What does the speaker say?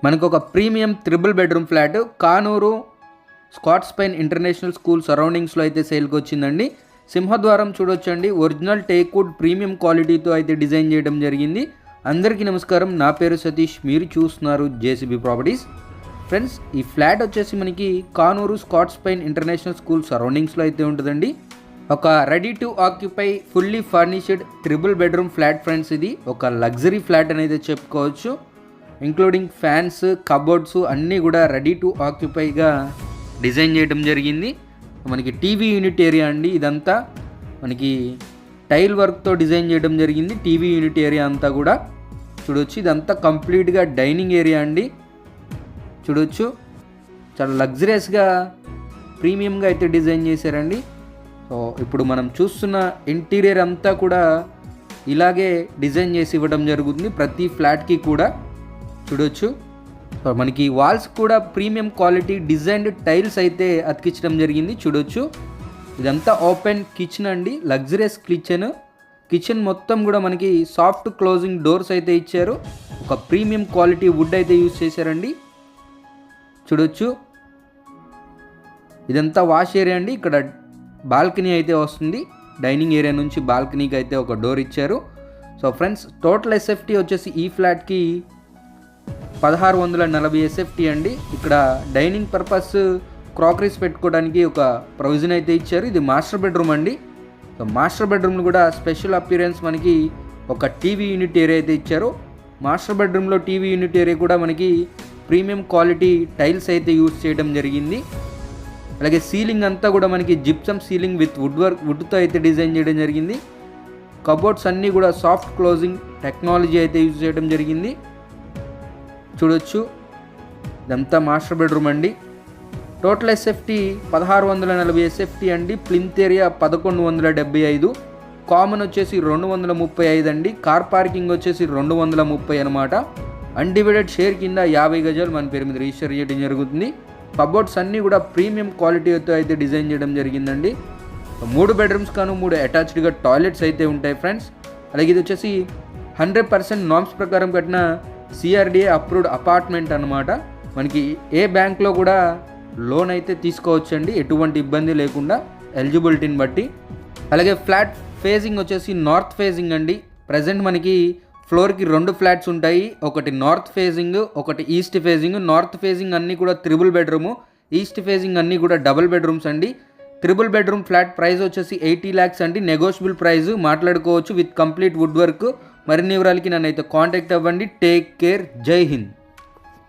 మనకు ఒక premium triple bedroom flat Kanuru Scotts Pine international school సరౌండింగ్స్లో అయితే సేల్కి వచ్చిందండి. సింహద్వారం చూడొచ్చండి, ఒరిజినల్ టేక్వుడ్ ప్రీమియం క్వాలిటీతో అయితే డిజైన్ చేయడం జరిగింది. అందరికీ నమస్కారం, నా పేరు సతీష్, మీరు చూస్తున్నారు జేసీబీ ప్రాపర్టీస్. ఫ్రెండ్స్, ఈ ఫ్లాట్ వచ్చేసి మనకి Kanuru Scotts Pine international school సరౌండింగ్స్లో అయితే ఉంటుందండి. ఒక ready to occupy fully furnished triple bedroom flat friends. ఇది ఒక లగ్జరీ ఫ్లాట్ అనేది చెప్పుకోవచ్చు. ఇంక్లూడింగ్ ఫ్యాన్స్, కబోర్డ్స్ అన్నీ కూడా రెడీ టు ఆక్యుపైగా డిజైన్ చేయడం జరిగింది. మనకి టీవీ యూనిట్ ఏరియా అండి, ఇదంతా మనకి టైల్ వర్క్తో డిజైన్ చేయడం జరిగింది. టీవీ యూనిట్ ఏరియా అంతా కూడా చూడొచ్చు. ఇదంతా కంప్లీట్గా డైనింగ్ ఏరియా అండి. చూడొచ్చు, చాలా లగ్జరియస్గా ప్రీమియంగా అయితే డిజైన్ చేశారండి. సో ఇప్పుడు మనం చూస్తున్న ఇంటీరియర్ అంతా కూడా ఇలాగే డిజైన్ చేసి ఇవ్వడం జరుగుతుంది ప్రతి ఫ్లాట్కి కూడా. చూడొచ్చు, మనకి వాల్స్ కూడా ప్రీమియం క్వాలిటీ డిజైన్డ్ టైల్స్ అయితే అతికించడం జరిగింది. చూడొచ్చు, ఇదంతా ఓపెన్ కిచెన్ అండి, లగ్జరియస్ కిచెన్ మొత్తం కూడా మనకి సాఫ్ట్ క్లోజింగ్ డోర్స్ అయితే ఇచ్చారు. ఒక ప్రీమియం క్వాలిటీ వుడ్ అయితే యూజ్ చేశారండి. చూడొచ్చు, ఇదంతా వాష్ ఏరియా అండి. ఇక్కడ బాల్కనీ అయితే వస్తుంది, డైనింగ్ ఏరియా నుంచి బాల్కనీకి అయితే ఒక డోర్ ఇచ్చారు. సో ఫ్రెండ్స్, టోటల్ ఎస్ఎఫ్టీ వచ్చేసి ఈ ఫ్లాట్కి 1640 ఎస్ఎఫ్టీ అండి. ఇక్కడ డైనింగ్ పర్పస్ క్రాకరీస్ పెట్టుకోవడానికి ఒక ప్రొవిజన్ అయితే ఇచ్చారు. ఇది మాస్టర్ బెడ్రూమ్ అండి. సో మాస్టర్ బెడ్రూమ్లో కూడా స్పెషల్ అపియరెన్స్ మనకి ఒక టీవీ యూనిట్ ఏరియా అయితే ఇచ్చారు. మాస్టర్ బెడ్రూమ్లో టీవీ యూనిట్ ఏరియా కూడా మనకి ప్రీమియం క్వాలిటీ టైల్స్ అయితే యూజ్ చేయడం జరిగింది. అలాగే సీలింగ్ అంతా కూడా మనకి జిప్సమ్ సీలింగ్ విత్ వుడ్తో అయితే డిజైన్ చేయడం జరిగింది. కబోర్డ్స్ అన్నీ కూడా సాఫ్ట్ క్లోజింగ్ టెక్నాలజీ అయితే యూజ్ చేయడం జరిగింది. చూడొచ్చు, ఇదంతా మాస్టర్ బెడ్రూమ్ అండి. టోటల్ ఎస్ఎఫ్టీ 1640 ఎస్ఎఫ్టీ అండి. ప్లింత్ ఏరియా 1175, కామన్ వచ్చేసి 235 అండి. కార్ పార్కింగ్ వచ్చేసి 230 అనమాట. అన్డివైడెడ్ షేర్ కింద 50 గజాలు మన పేరు మీద రిజిస్టర్ చేయడం జరుగుతుంది. కబోర్డ్స్ అన్నీ కూడా ప్రీమియం క్వాలిటీతో అయితే డిజైన్ చేయడం జరిగిందండి. 3 బెడ్రూమ్స్ కాను 3 అటాచ్డ్గా టాయిలెట్స్ అయితే ఉంటాయి ఫ్రెండ్స్. అలాగే ఇది వచ్చేసి 100% నామ్స్ ప్రకారం కట్టిన సిఆర్డిఏ అప్రూవ్డ్ అపార్ట్మెంట్ అనమాట. మనకి ఏ బ్యాంక్లో కూడా లోన్ అయితే తీసుకోవచ్చండి, ఎటువంటి ఇబ్బంది లేకుండా ఎలిజిబిలిటీని బట్టి. అలాగే ఫ్లాట్ ఫేజింగ్ వచ్చేసి నార్త్ ఫేజింగ్ అండి. ప్రజెంట్ మనకి ఫ్లోర్కి 2 ఫ్లాట్స్ ఉంటాయి, ఒకటి నార్త్ ఫేజింగ్, ఒకటి ఈస్ట్ ఫేజింగ్. నార్త్ ఫేజింగ్ అన్నీ కూడా త్రిబుల్ బెడ్రూము, ఈస్ట్ ఫేజింగ్ అన్నీ కూడా డబుల్ బెడ్రూమ్స్ అండి. త్రిబుల్ బెడ్రూమ్ ఫ్లాట్ ప్రైస్ వచ్చేసి 80 lakhs అండి. నెగోషియబుల్ ప్రైస్ మాట్లాడుకోవచ్చు విత్ కంప్లీట్ వుడ్ వర్క్. మరిన్ని వివరాలకి నన్ను అయితే కాంటాక్ట్ అవ్వండి. టేక్ కేర్, జై హింద్.